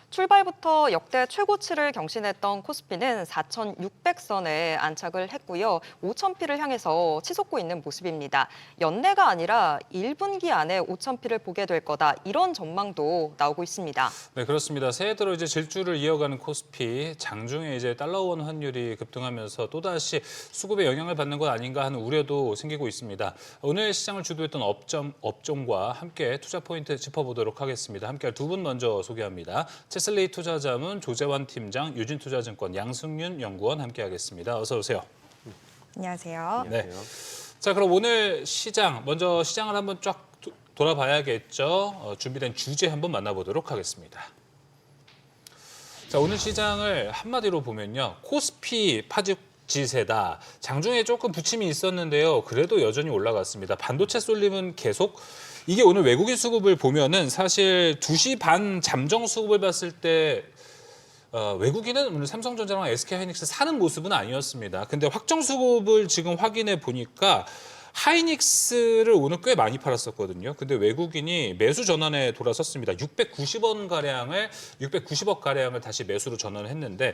출발부터 역대 최고치를 경신했던 코스피는 4,600선에 안착을 했고요. 5,000피를 향해서 치솟고 있는 모습입니다. 연내가 아니라 1분기 안에 5,000피를 보게 될 거다. 이런 전망도 나오고 있습니다. 네, 그렇습니다. 새해 들어 이제 질주를 이어가는 코스피, 장중에 이제 달러원 환율이 급등하면서 또다시 수급에 영향을 받는 것 아닌가 하는 우려도 생기고 있습니다. 오늘 시장을 주도했던 업종과 함께 투자 포인트 짚어보도록 하겠습니다. 함께할 두 분 먼저 소개합니다. 체슬리 투자자문 조재환 팀장, 유진투자증권 양승윤 연구원 함께하겠습니다. 어서 오세요. 안녕하세요. 네. 자, 그럼 오늘 시장 먼저 시장을 한번 쫙 돌아봐야겠죠. 준비된 주제 한번 만나보도록 하겠습니다. 자, 오늘 시장을 한마디로 보면요. 코스피 파직지세다. 장중에 조금 부침이 있었는데요. 그래도 여전히 올라갔습니다. 반도체 쏠림은 계속. 이게 오늘 외국인 수급을 보면은 사실 2시 반 잠정 수급을 봤을 때 외국인은 오늘 삼성전자랑 SK하이닉스 사는 모습은 아니었습니다. 근데 확정 수급을 지금 확인해 보니까 하이닉스를 오늘 꽤 많이 팔았었거든요. 근데 외국인이 매수 전환에 돌아섰습니다. 690억 가량을 다시 매수로 전환을 했는데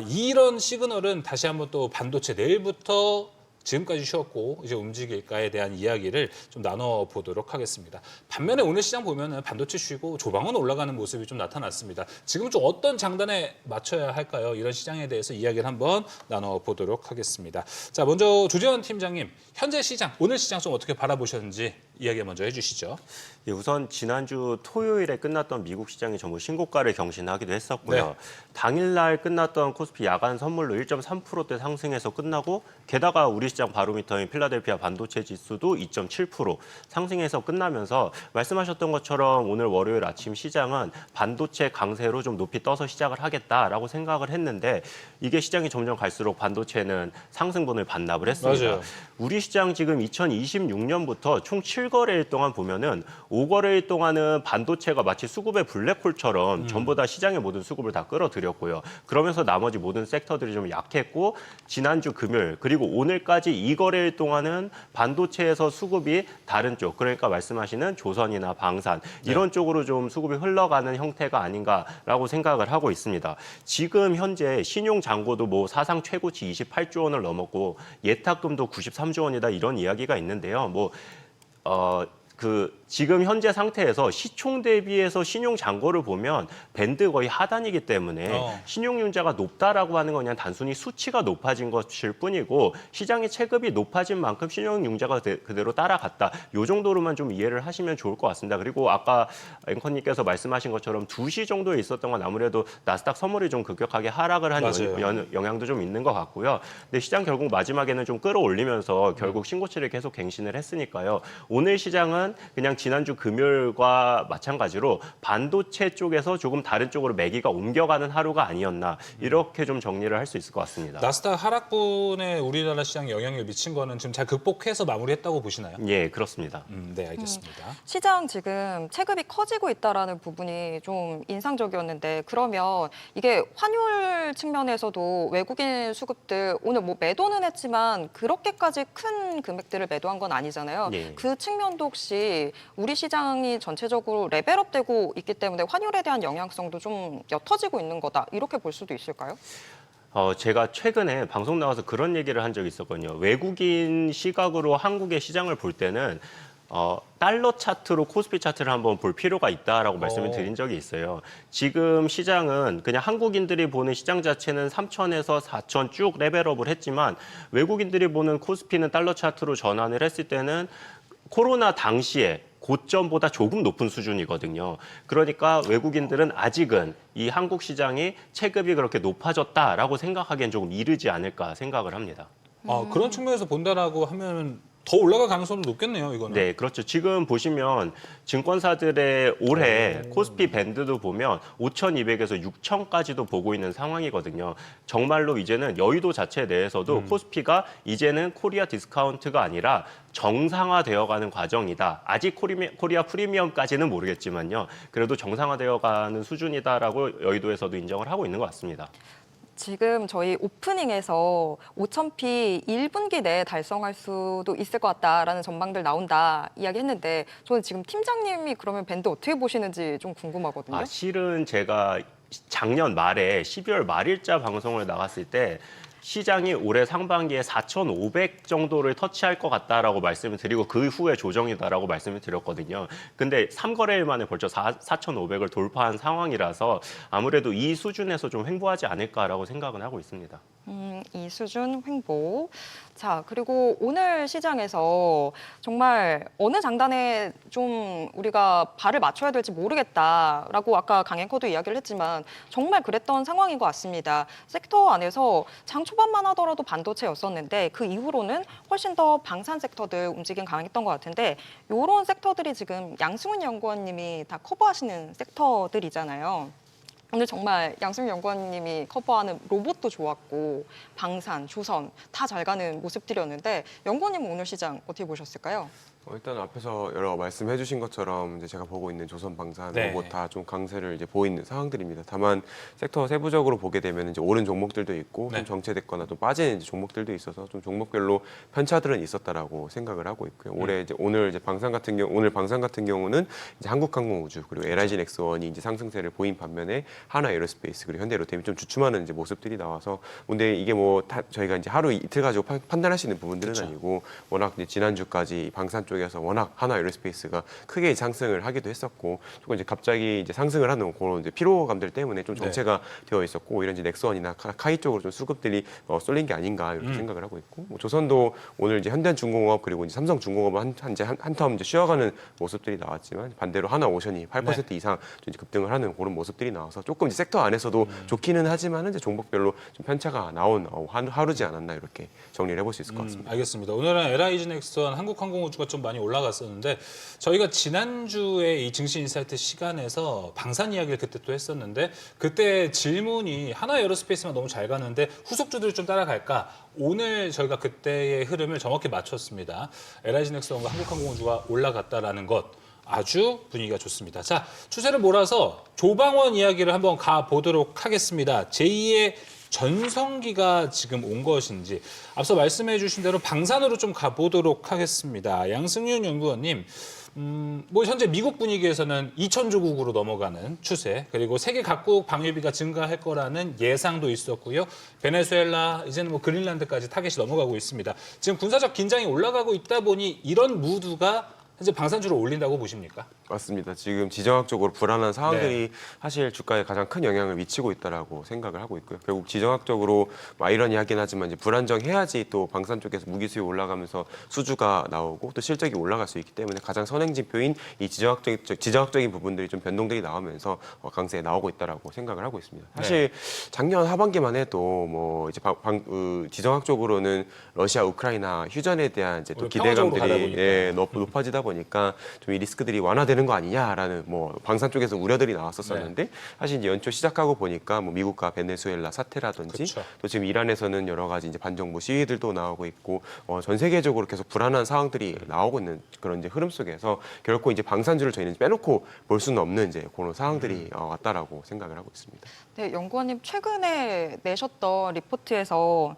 이런 시그널은 다시 한번 또 반도체 내일부터 지금까지 쉬었고 이제 움직일까에 대한 이야기를 좀 나눠보도록 하겠습니다. 반면에 오늘 시장 보면은 반도체 쉬고 조방은 올라가는 모습이 좀 나타났습니다. 지금 좀 어떤 장단에 맞춰야 할까요? 이런 시장에 대해서 이야기를 한번 나눠보도록 하겠습니다. 자, 먼저 조재환 팀장님, 현재 시장, 오늘 시장 좀 어떻게 바라보셨는지 이야기 먼저 해주시죠. 예, 우선 지난주 토요일에 끝났던 미국 시장이 전부 신고가를 경신하기도 했었고요. 네. 당일날 끝났던 코스피 야간 선물로 1.3%대 상승해서 끝나고 게다가 우리 시장 바로미터인 필라델피아 반도체 지수도 2.7% 상승해서 끝나면서 말씀하셨던 것처럼 오늘 월요일 아침 시장은 반도체 강세로 좀 높이 떠서 시작을 하겠다라고 생각을 했는데 이게 시장이 점점 갈수록 반도체는 상승분을 반납을 했습니다. 맞아요. 우리 시장 지금 2026년부터 총 7거래일 동안 보면은 5거래일 동안은 반도체가 마치 수급의 블랙홀처럼 전부 다 시장의 모든 수급을 다 끌어들였고요. 그러면서 나머지 모든 섹터들이 좀 약했고 지난주 금요일 그리고 오늘까지 2거래일 동안은 반도체에서 수급이 다른 쪽 그러니까 말씀하시는 조선이나 방산 이런 쪽으로 좀 수급이 흘러가는 형태가 아닌가라고 생각을 하고 있습니다. 지금 현재 신용 잔고도 뭐 사상 최고치 28조 원을 넘었고 예탁금도 93조 원이다 이런 이야기가 있는데요. 지금 현재 상태에서 시총 대비해서 신용 잔고를 보면 밴드 거의 하단이기 때문에 신용융자가 높다라고 하는 건 그냥 단순히 수치가 높아진 것일 뿐이고 시장의 체급이 높아진 만큼 신용융자가 그대로 따라갔다. 이 정도로만 좀 이해를 하시면 좋을 것 같습니다. 그리고 아까 앵커님께서 말씀하신 것처럼 2시 정도에 있었던 건 아무래도 나스닥 선물이 좀 급격하게 하락을 한 영향도 좀 있는 것 같고요. 근데 시장 결국 마지막에는 좀 끌어올리면서 결국 신고치를 계속 갱신을 했으니까요. 오늘 시장은 그냥 지난주 금요일과 마찬가지로 반도체 쪽에서 조금 다른 쪽으로 매기가 옮겨가는 하루가 아니었나 이렇게 좀 정리를 할 수 있을 것 같습니다. 나스닥 하락분에 우리나라 시장에 영향을 미친 거는 지금 잘 극복해서 마무리했다고 보시나요? 예, 그렇습니다. 네, 알겠습니다. 시장 지금 체급이 커지고 있다라는 부분이 좀 인상적이었는데 그러면 이게 환율 측면에서도 외국인 수급들 오늘 뭐 매도는 했지만 그렇게까지 큰 금액들을 매도한 건 아니잖아요. 예. 그 측면도 혹시 우리 시장이 전체적으로 레벨업되고 있기 때문에 환율에 대한 영향성도 좀 옅어지고 있는 거다 이렇게 볼 수도 있을까요? 제가 최근에 방송 나와서 그런 얘기를 한 적이 있었거든요. 외국인 시각으로 한국의 시장을 볼 때는 달러 차트로 코스피 차트를 한번 볼 필요가 있다라고 말씀을 드린 적이 있어요. 지금 시장은 그냥 한국인들이 보는 시장 자체는 3천에서 4천 쭉 레벨업을 했지만 외국인들이 보는 코스피는 달러 차트로 전환을 했을 때는 코로나 당시에 고점보다 조금 높은 수준이거든요. 그러니까 외국인들은 아직은 이 한국 시장이 체급이 그렇게 높아졌다라고 생각하기엔 조금 이르지 않을까 생각을 합니다. 그런 측면에서 본다라고 하면 더 올라갈 가능성도 높겠네요, 이거는. 네, 그렇죠. 지금 보시면 증권사들의 올해 코스피 밴드도 보면 5,200에서 6,000까지도 보고 있는 상황이거든요. 정말로 이제는 여의도 자체 내에서도 코스피가 이제는 코리아 디스카운트가 아니라 정상화되어가는 과정이다. 아직 코리아 프리미엄까지는 모르겠지만요. 그래도 정상화되어가는 수준이다라고 여의도에서도 인정을 하고 있는 것 같습니다. 지금 저희 오프닝에서 5,000피 1분기 내에 달성할 수도 있을 것 같다라는 전망들 나온다 이야기했는데 저는 지금 팀장님이 그러면 밴드 어떻게 보시는지 좀 궁금하거든요. 실은 제가 작년 말에 12월 말일자 방송을 나갔을 때 시장이 올해 상반기에 4,500 정도를 터치할 것 같다라고 말씀을 드리고 그 후에 조정이다라고 말씀을 드렸거든요. 근데 3거래일 만에 벌써 4,500을 돌파한 상황이라서 아무래도 이 수준에서 좀 횡보하지 않을까라고 생각은 하고 있습니다. 이 수준 횡보. 자, 그리고 오늘 시장에서 정말 어느 장단에 좀 우리가 발을 맞춰야 될지 모르겠다라고 아까 강앵커도 이야기를 했지만 정말 그랬던 상황인 것 같습니다. 섹터 안에서 장 초반만 하더라도 반도체였었는데 그 이후로는 훨씬 더 방산 섹터들 움직임 강했던 것 같은데 이런 섹터들이 지금 양승훈 연구원님이 다 커버하시는 섹터들이잖아요. 오늘 정말 양승훈 연구원님이 커버하는 로봇도 좋았고 방산, 조선 다 잘 가는 모습들이었는데 연구원님은 오늘 시장 어떻게 보셨을까요? 일단 앞에서 여러 말씀해 주신 것처럼 이제 제가 보고 있는 조선 방산 네. 로봇 다 좀 강세를 이제 보이는 상황들입니다. 다만 섹터 세부적으로 보게 되면 이제 오른 종목들도 있고 네. 좀 정체됐거나 또 빠진 이제 종목들도 있어서 좀 종목별로 편차들은 있었다라고 생각을 하고 있고요. 올해 이제 오늘 방산 같은 경우는 이제 한국항공우주 그리고 LIG 넥스원이 이제 상승세를 보인 반면에 하나에어로스페이스 그리고 현대로템이 좀 주춤하는 이제 모습들이 나와서 근데 이게 뭐 저희가 이제 하루 이틀 가지고 판단할 수 있는 부분들은 그렇죠. 아니고 워낙 이제 지난주까지 방산 쪽에서 워낙 하나에어로스페이스가 크게 상승을 하기도 했었고 조금 이제 갑자기 이제 상승을 하는 그런 이제 피로감들 때문에 좀 정체가 되어 있었고 오히려 이제 넥스원이나 카이 쪽으로 좀 수급들이 쏠린 게 아닌가 이렇게 생각을 하고 있고 뭐 조선도 오늘 이제 현대중공업 그리고 이제 삼성중공업은 한텀 이제 쉬어가는 모습들이 나왔지만 반대로 하나오션이 8% 이상 좀 이제 급등을 하는 그런 모습들이 나와서 조금 이제 섹터 안에서도 좋기는 하지만은 이제 종목별로 좀 편차가 나온 하루지 않았나 이렇게 정리를 해볼 수 있을 것 같습니다. 알겠습니다. 오늘은 LIG 넥스원 한국항공우주가 좀 많이 올라갔었는데 저희가 지난주에 이 증시 인사이트 시간에서 방산 이야기를 그때 또 했었는데 그때 질문이 하나에어로스페이스만 너무 잘 가는데 후속주들이 좀 따라갈까? 오늘 저희가 그때의 흐름을 정확히 맞췄습니다. LIG 넥스원과 한국항공우주가 올라갔다라는 것. 아주 분위기가 좋습니다. 자, 추세를 몰아서 조방원 이야기를 한번 가보도록 하겠습니다. 제2의 전성기가 지금 온 것인지 앞서 말씀해 주신 대로 방산으로 좀 가보도록 하겠습니다. 양승윤 연구원님, 뭐 현재 미국 분위기에서는 2,000조국으로 넘어가는 추세 그리고 세계 각국 방위비가 증가할 거라는 예상도 있었고요. 베네수엘라 이제는 뭐 그린란드까지 타겟이 넘어가고 있습니다. 지금 군사적 긴장이 올라가고 있다 보니 이런 무드가 현재 방산주를 올린다고 보십니까? 맞습니다. 지금 지정학적으로 불안한 상황들이 사실 주가에 가장 큰 영향을 미치고 있다라고 생각을 하고 있고요. 결국 지정학적으로 아이러니하긴 하지만 이제 불안정해야지 또 방산 쪽에서 무기 수요 올라가면서 수주가 나오고 또 실적이 올라갈 수 있기 때문에 가장 선행 지표인 이 지정학적인 부분들이 좀 변동들이 나오면서 강세에 나오고 있다라고 생각을 하고 있습니다. 사실 작년 하반기만 해도 뭐 이제 지정학적으로는 러시아 우크라이나 휴전에 대한 이제 또 기대감들이 높아지다 보니까 좀 이 리스크들이 완화되는 거 아니냐라는 뭐 방산 쪽에서 우려들이 나왔었는데 사실 이제 연초 시작하고 보니까 뭐 미국과 베네수엘라 사태라든지 그쵸. 또 지금 이란에서는 여러 가지 이제 반정부 시위들도 나오고 있고 전 세계적으로 계속 불안한 상황들이 나오고 있는 그런 이제 흐름 속에서 결코 이제 방산주를 저희는 빼놓고 볼 수는 없는 이제 그런 상황들이 왔다라고 생각을 하고 있습니다. 네, 연구원님 최근에 내셨던 리포트에서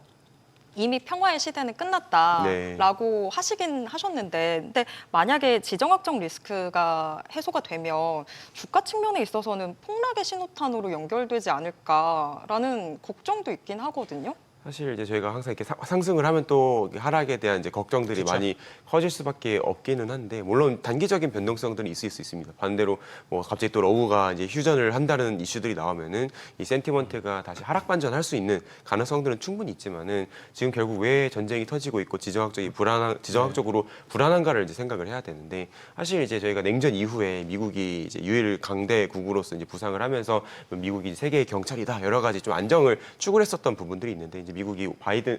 이미 평화의 시대는 끝났다라고 하시긴 하셨는데 근데 만약에 지정학적 리스크가 해소가 되면 주가 측면에 있어서는 폭락의 신호탄으로 연결되지 않을까라는 걱정도 있긴 하거든요. 사실 이제 저희가 항상 이렇게 상승을 하면 또 하락에 대한 이제 걱정들이 그쵸. 많이 커질 수밖에 없기는 한데 물론 단기적인 변동성들은 있을 수 있습니다. 반대로 뭐 갑자기 또 러브가 이제 휴전을 한다는 이슈들이 나오면은 이 센티먼트가 다시 하락 반전할 수 있는 가능성들은 충분히 있지만은 지금 결국 왜 전쟁이 터지고 있고 지정학적으로 불안한가를 이제 생각을 해야 되는데 사실 이제 저희가 냉전 이후에 미국이 이제 유일 강대국으로서 이제 부상을 하면서 미국이 세계의 경찰이다 여러 가지 좀 안정을 추구했었던 부분들이 있는데 이제 미국이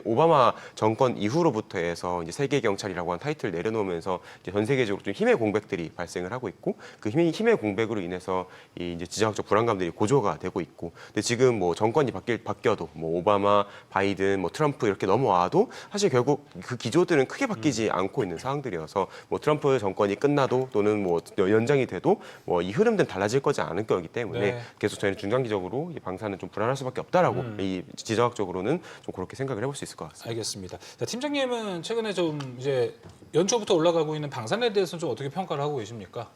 오바마 정권 이후로부터 해서 이제 세계 경찰이라고 하는 타이틀을 내려놓으면서 이제 전 세계적으로 좀 힘의 공백들이 발생을 하고 있고 그 힘의 공백으로 인해서 이 이제 지정학적 불안감들이 고조가 되고 있고 근데 지금 뭐 정권이 바뀌어도 뭐 오바마, 바이든, 뭐 트럼프 이렇게 넘어와도 사실 결국 그 기조들은 크게 바뀌지 않고 있는 상황들이어서 뭐 트럼프 정권이 끝나도 또는 뭐 연장이 돼도 뭐 이 흐름들은 달라질 거지 않을 거기 때문에 계속 저희는 중장기적으로 이 방사는 좀 불안할 수밖에 없다라고 이 지정학적으로는 좀 그렇게 생각을 해볼 수 있을 것 같습니다. 알겠습니다. 자, 팀장님은 최근에 좀 이제 연초부터 올라가고 있는 방산에 대해서는 좀 어떻게 평가를 하고 계십니까?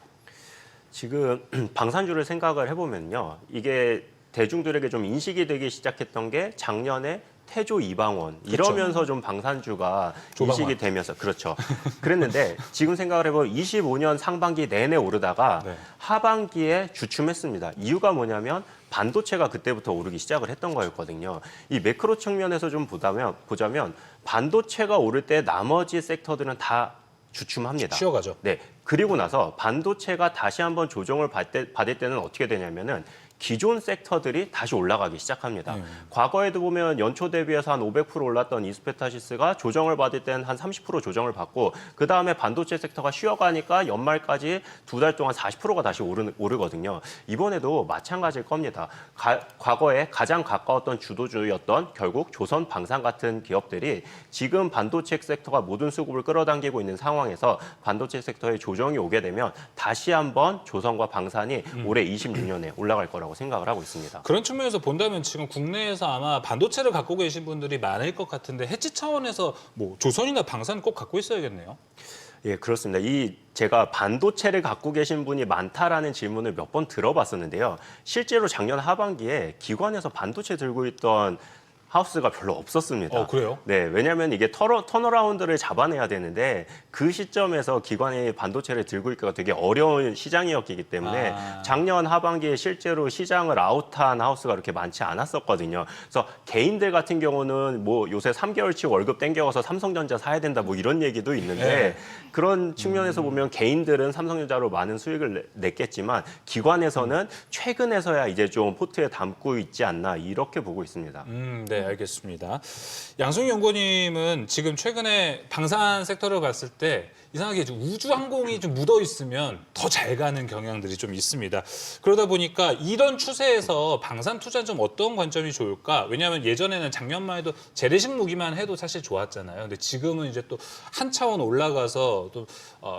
지금 방산주를 생각을 해보면요. 이게 대중들에게 좀 인식이 되기 시작했던 게 작년에 태조 이방원 이러면서 좀 방산주가 조방원. 인식이 되면서 그렇죠. 그랬는데 지금 생각을 해보면 25년 상반기 내내 오르다가 네. 하반기에 주춤했습니다. 이유가 뭐냐면 반도체가 그때부터 오르기 시작을 했던 거였거든요. 이 매크로 측면에서 좀 보자면 반도체가 오를 때 나머지 섹터들은 다 주춤합니다. 쉬어가죠. 네. 그리고 나서 반도체가 다시 한번 조정을 받을 때는 어떻게 되냐면은 기존 섹터들이 다시 올라가기 시작합니다. 과거에도 보면 연초 대비해서 한 500% 올랐던 이스페타시스가 조정을 받을 때는 한 30% 조정을 받고 그 다음에 반도체 섹터가 쉬어가니까 연말까지 2달 동안 40%가 다시 오르거든요. 이번에도 마찬가지일 겁니다. 과거에 가장 가까웠던 주도주였던 결국 조선 방산 같은 기업들이 지금 반도체 섹터가 모든 수급을 끌어당기고 있는 상황에서 반도체 섹터에 조정이 오게 되면 다시 한번 조선과 방산이 올해 26년에 올라갈 거라고 생각을 하고 있습니다. 그런 측면에서 본다면 지금 국내에서 아마 반도체를 갖고 계신 분들이 많을 것 같은데 해지 차원에서 뭐 조선이나 방산 꼭 갖고 있어야겠네요. 예, 그렇습니다. 제가 반도체를 갖고 계신 분이 많다라는 질문을 몇 번 들어봤었는데요. 실제로 작년 하반기에 기관에서 반도체 들고 있던 하우스가 별로 없었습니다. 그래요? 네, 왜냐하면 이게 턴어라운드를 잡아내야 되는데 그 시점에서 기관이 반도체를 들고 있기가 되게 어려운 시장이었기 때문에 작년 하반기에 실제로 시장을 아웃한 하우스가 그렇게 많지 않았었거든요. 그래서 개인들 같은 경우는 뭐 요새 3개월치 월급 땡겨가서 삼성전자 사야 된다 뭐 이런 얘기도 있는데 네. 그런 측면에서 보면 개인들은 삼성전자로 많은 수익을 냈겠지만 기관에서는 최근에서야 이제 좀 포트에 담고 있지 않나 이렇게 보고 있습니다. 네, 알겠습니다. 양승 연구원님은 지금 최근에 방산 섹터를 봤을 때 이상하게 좀 우주항공이 좀 묻어 있으면 더 잘 가는 경향들이 좀 있습니다. 그러다 보니까 이런 추세에서 방산 투자는 좀 어떤 관점이 좋을까? 왜냐하면 예전에는 작년만 해도 재래식 무기만 해도 사실 좋았잖아요. 근데 지금은 이제 또 한 차원 올라가서 또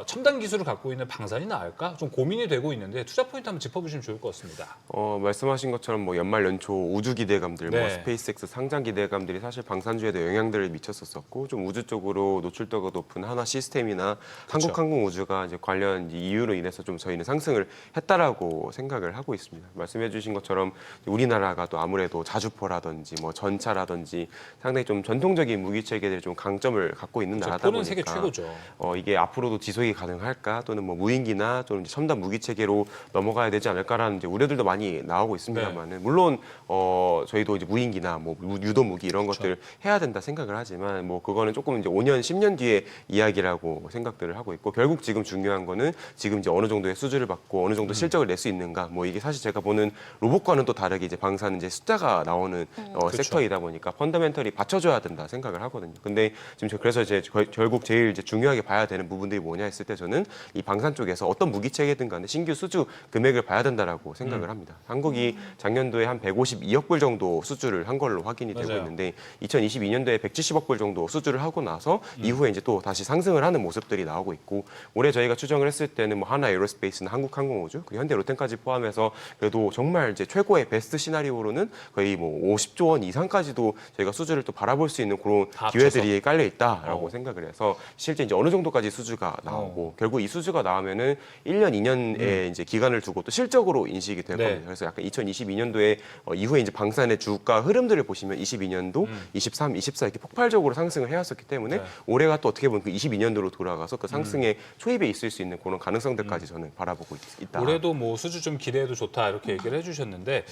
첨단 기술을 갖고 있는 방산이 나을까? 좀 고민이 되고 있는데 투자 포인트 한번 짚어보시면 좋을 것 같습니다. 말씀하신 것처럼 뭐 연말 연초 우주 기대감들, 뭐 네. 스페이스X 상장 기대감들이 사실 방산주에도 영향들을 미쳤었고 좀 우주 쪽으로 노출도가 높은 하나 시스템이나 한국항공우주가 이제 관련 이유로 인해서 좀 저희는 상승을 했다라고 생각을 하고 있습니다. 말씀해주신 것처럼 우리나라가 또 아무래도 자주포라든지 뭐 전차라든지 상당히 좀 전통적인 무기 체계들이 좀 강점을 갖고 있는 나라다 포는 보니까 세계 최고죠. 이게 앞으로도 지속이 가능할까 또는 뭐 무인기나 또는 이제 첨단 무기 체계로 넘어가야 되지 않을까라는 이제 우려들도 많이 나오고 있습니다만은 물론 저희도 이제 무인기나 뭐 유도 무기 이런 것들 해야 된다 생각을 하지만 뭐 그거는 조금 이제 5년 10년 뒤의 이야기라고 생각들을 하고 있고 결국 지금 중요한 거는 지금 이제 어느 정도의 수주를 받고 어느 정도 실적을 낼 수 있는가 뭐 이게 사실 제가 보는 로봇과는 또 다르게 이제 방사는 이제 숫자가 나오는 섹터이다 보니까 펀더멘털이 받쳐줘야 된다 생각을 하거든요. 근데 지금 그래서 이제 결국 제일 이제 중요하게 봐야 되는 부분들이 뭐냐 했을 때 저는 이 방산 쪽에서 어떤 무기 체계든 간에 신규 수주 금액을 봐야 된다라고 생각을 합니다. 한국이 작년도에 한 152억 불 정도 수주를 한 걸로 확인이 되고 맞아요. 있는데 2022년도에 170억 불 정도 수주를 하고 나서 이후에 이제 또 다시 상승을 하는 모습들이 나오고 있고 올해 저희가 추정을 했을 때는 뭐 하나 에어로스페이스나 한국항공우주, 그리고 현대 로템까지 포함해서 그래도 정말 이제 최고의 베스트 시나리오로는 거의 뭐 50조 원 이상까지도 저희가 수주를 또 바라볼 수 있는 그런 다 기회들이 깔려 있다라고 생각을 해서 실제 이제 어느 정도까지 수주가 나오고 결국 이 수주가 나오면은 1년, 2년의 이제 기간을 두고 또 실적으로 인식이 될 네. 겁니다. 그래서 약간 2022년도에 이후에 이제 방산의 주가 흐름들을 보시면 22년도, 23, 24 이렇게 폭발적으로 상승을 해왔었기 때문에 올해가 또 어떻게 보면 그 22년도로 돌아가서 그 상승의 초입에 있을 수 있는 그런 가능성들까지 저는 바라보고 있다. 올해도 뭐 수주 좀 기대해도 좋다 이렇게 얘기를 해주셨는데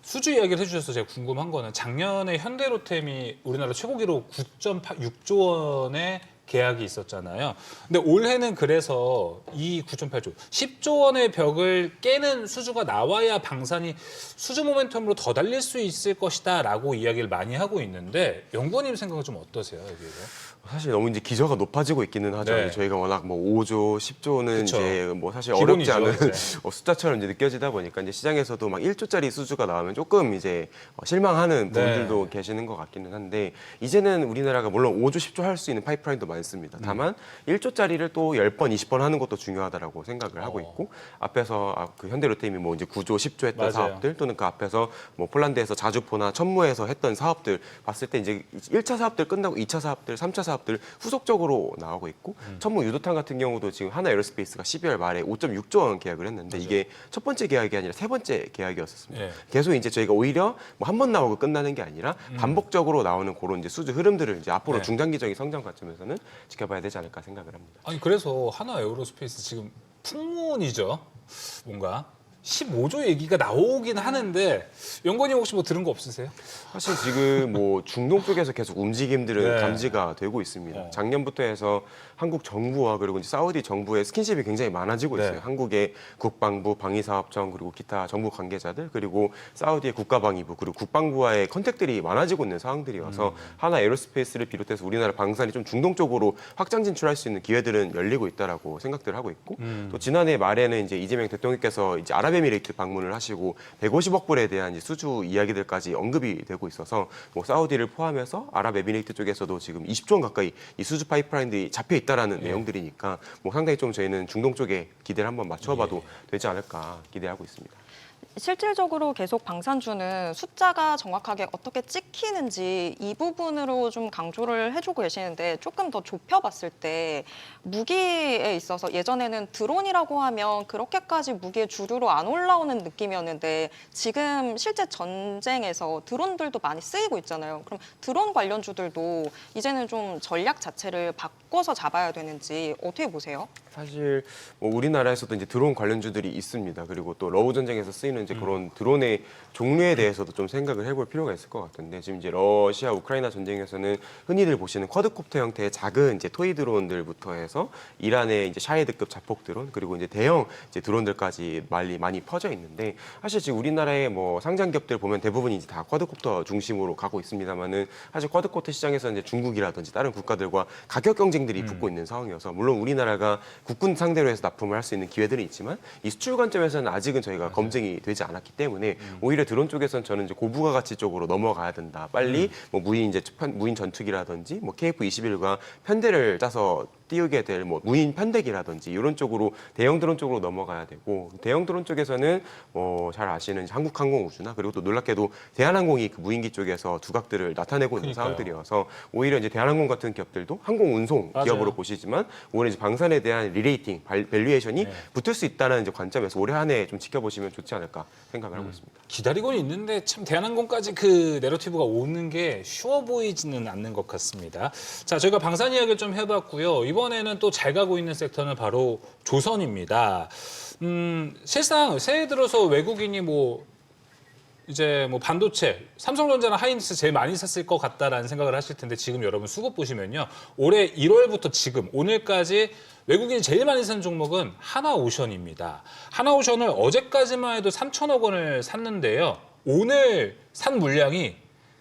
수주 이야기를 해주셔서 제가 궁금한 거는 작년에 현대로템이 우리나라 최고 기록 9.6조 원의 계약이 있었잖아요. 근데 올해는 그래서 이 9.8조, 10조 원의 벽을 깨는 수주가 나와야 방산이 수주 모멘텀으로 더 달릴 수 있을 것이다라고 이야기를 많이 하고 있는데 연구원님 생각은 좀 어떠세요, 여기에서? 사실 너무 이제 기저가 높아지고 있기는 하죠. 네. 저희가 워낙 뭐 5조, 10조는 그쵸. 이제 뭐 사실 기본이죠, 어렵지 않은 이제. 숫자처럼 이제 느껴지다 보니까 이제 시장에서도 막 1조짜리 수주가 나오면 조금 이제 실망하는 분들도 계시는 것 같기는 한데 이제는 우리나라가 물론 5조, 10조 할 수 있는 파이프라인도 많이 많습니다. 다만 1조짜리를 또 10번, 20번 하는 것도 중요하다라고 생각을 하고 있고 앞에서 그 현대로템이 뭐 이제 9조, 10조 했던 맞아요. 사업들 또는 그 앞에서 뭐 폴란드에서 자주포나 천무에서 했던 사업들 봤을 때 이제 1차 사업들 끝나고 2차 사업들, 3차 사업들 후속적으로 나오고 있고 천무 유도탄 같은 경우도 지금 하나 에어로스페이스가 12월 말에 5.6조 원 계약을 했는데 이게 첫 번째 계약이 아니라 세 번째 계약이었습니다. 예. 계속 이제 저희가 오히려 뭐 한 번 나오고 끝나는 게 아니라 반복적으로 나오는 그런 이제 수주 흐름들을 이제 앞으로 네. 중장기적인 성장 관점에서는 지켜봐야 되지 않을까 생각을 합니다. 아니 그래서 하나 에어로스페이스 지금 풍문이죠. 뭔가 15조 얘기가 나오긴 하는데 연구원님 혹시 뭐 들은 거 없으세요? 사실 지금 뭐 중동 쪽에서 계속 움직임들은 네. 감지가 되고 있습니다. 어. 작년부터 해서 한국 정부와 그리고 이제 사우디 정부의 스킨십이 굉장히 많아지고 있어요. 네. 한국의 국방부, 방위사업청 그리고 기타 정부 관계자들 그리고 사우디의 국가방위부 그리고 국방부와의 컨택들이 많아지고 있는 상황들이어서 하나 에어로스페이스를 비롯해서 우리나라 방산이 좀 중동 쪽으로 확장 진출할 수 있는 기회들은 열리고 있다라고 생각들 하고 있고 또 지난해 말에는 이제 이재명 대통령께서 이제 아랍에미레이트 방문을 하시고 150억 불에 대한 이제 수주 이야기들까지 언급이 되고 있어서 뭐 사우디를 포함해서 아랍에미레이트 쪽에서도 지금 20조 원 가까이 이 수주 파이프라인들이 잡혀 있다라는 내용들이니까 뭐 상당히 좀 저희는 중동 쪽에 기대를 한번 맞춰봐도 되지 않을까 기대하고 있습니다. 실질적으로 계속 방산주는 숫자가 정확하게 어떻게 찍히는지 이 부분으로 좀 강조를 해주고 계시는데 조금 더 좁혀봤을 때 무기에 있어서 예전에는 드론이라고 하면 그렇게까지 무기의 주류로 안 올라오는 느낌이었는데 지금 실제 전쟁에서 드론들도 많이 쓰이고 있잖아요. 그럼 드론 관련주들도 이제는 좀 전략 자체를 바꿔서 잡아야 되는지 어떻게 보세요? 사실 뭐 우리나라에서도 이제 드론 관련주들이 있습니다. 그리고 또 러우 전쟁에서 쓰이는 이제 그런 드론의 종류에 대해서도 좀 생각을 해볼 필요가 있을 것 같은데 지금 이제 러시아 우크라이나 전쟁에서는 흔히들 보시는 쿼드콥터 형태의 작은 이제 토이 드론들부터 해서 이란의 이제 샤헤드급 자폭 드론 그리고 이제 대형 이제 드론들까지 많이 퍼져 있는데 사실 지금 우리나라의 뭐 상장 기업들 보면 대부분 이제 다 쿼드콥터 중심으로 가고 있습니다만은 사실 쿼드콥터 시장에서 이제 중국이라든지 다른 국가들과 가격 경쟁들이 붙고 있는 상황이어서 물론 우리나라가 국군 상대로 해서 납품을 할 수 있는 기회들은 있지만 이 수출 관점에서는 아직은 저희가 검증이 되지 않았기 때문에 오히려 드론 쪽에서는 저는 이제 고부가 가치 쪽으로 넘어가야 된다. 빨리 뭐 무인 전투기라든지 뭐 KF-21과 편대를 짜서 띄우게 될 뭐 무인 편대기라든지 이런 쪽으로 대형 드론 쪽으로 넘어가야 되고 대형 드론 쪽에서는 뭐 잘 아시는 한국항공우주나 그리고 또 놀랍게도 대한항공이 그 무인기 쪽에서 두각들을 나타내고 있는 그러니까요. 상황들이어서 오히려 이제 대한항공 같은 기업들도 항공운송 맞아요. 기업으로 보시지만 오히려 이제 방산에 대한 리레이팅, 밸류에이션이 붙을 수 있다는 이제 관점에서 올해 한 해 좀 지켜보시면 좋지 않을까 생각을 하고 있습니다. 기다리고는 있는데 참 대한항공까지 그 내러티브가 오는 게 쉬워 보이지는 않는 것 같습니다. 자, 저희가 방산 이야기를 좀 해봤고요. 이번에는 또 잘 가고 있는 섹터는 바로 조선입니다. 실상 새해 들어서 외국인이 뭐 이제 뭐 반도체, 삼성전자나 하이닉스 제일 많이 샀을 것 같다라는 생각을 하실 텐데 지금 여러분 수급 보시면요. 올해 1월부터 지금 오늘까지 외국인이 제일 많이 산 종목은 하나오션입니다. 하나오션을 어제까지만 해도 3천억 원을 샀는데요. 오늘 산 물량이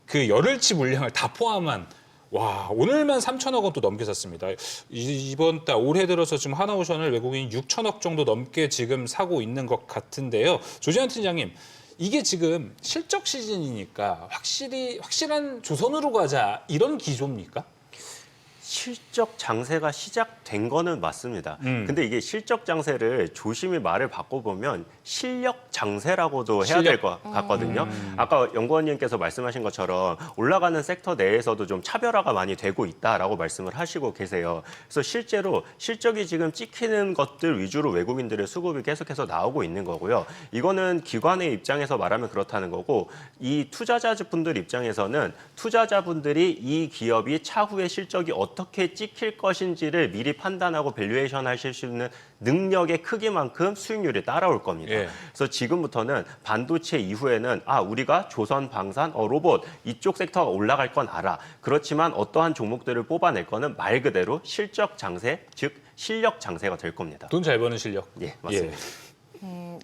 그 열흘치 물량을 다 포함한 와, 오늘만 3천억 원 또 넘게 샀습니다. 이번 달 올해 들어서 지금 하나오션을 외국인이 6천억 정도 넘게 지금 사고 있는 것 같은데요. 조지현 팀장님, 이게 지금 실적 시즌이니까 확실한 조선으로 가자 이런 기조입니까? 실적 장세가 시작된 거는 맞습니다. 근데 이게 실적 장세를 조심히 말을 바꿔보면 실력 장세라고도 해야 될 것 같거든요. 아까 연구원님께서 말씀하신 것처럼 올라가는 섹터 내에서도 좀 차별화가 많이 되고 있다라고 말씀을 하시고 계세요. 그래서 실제로 실적이 지금 찍히는 것들 위주로 외국인들의 수급이 계속해서 나오고 있는 거고요. 이거는 기관의 입장에서 말하면 그렇다는 거고 이 투자자분들 입장에서는 투자자분들이 이 기업이 차후에 실적이 어떻게 찍힐 것인지를 미리 판단하고 밸류에이션 하실 수 있는 능력의 크기만큼 수익률이 따라올 겁니다. 예. 그래서 지금부터는 반도체 이후에는 우리가 조선, 방산, 로봇 이쪽 섹터가 올라갈 건 알아. 그렇지만 어떠한 종목들을 뽑아낼 거는 말 그대로 실적 장세, 즉 실력 장세가 될 겁니다. 돈 잘 버는 실력. 예, 맞습니다.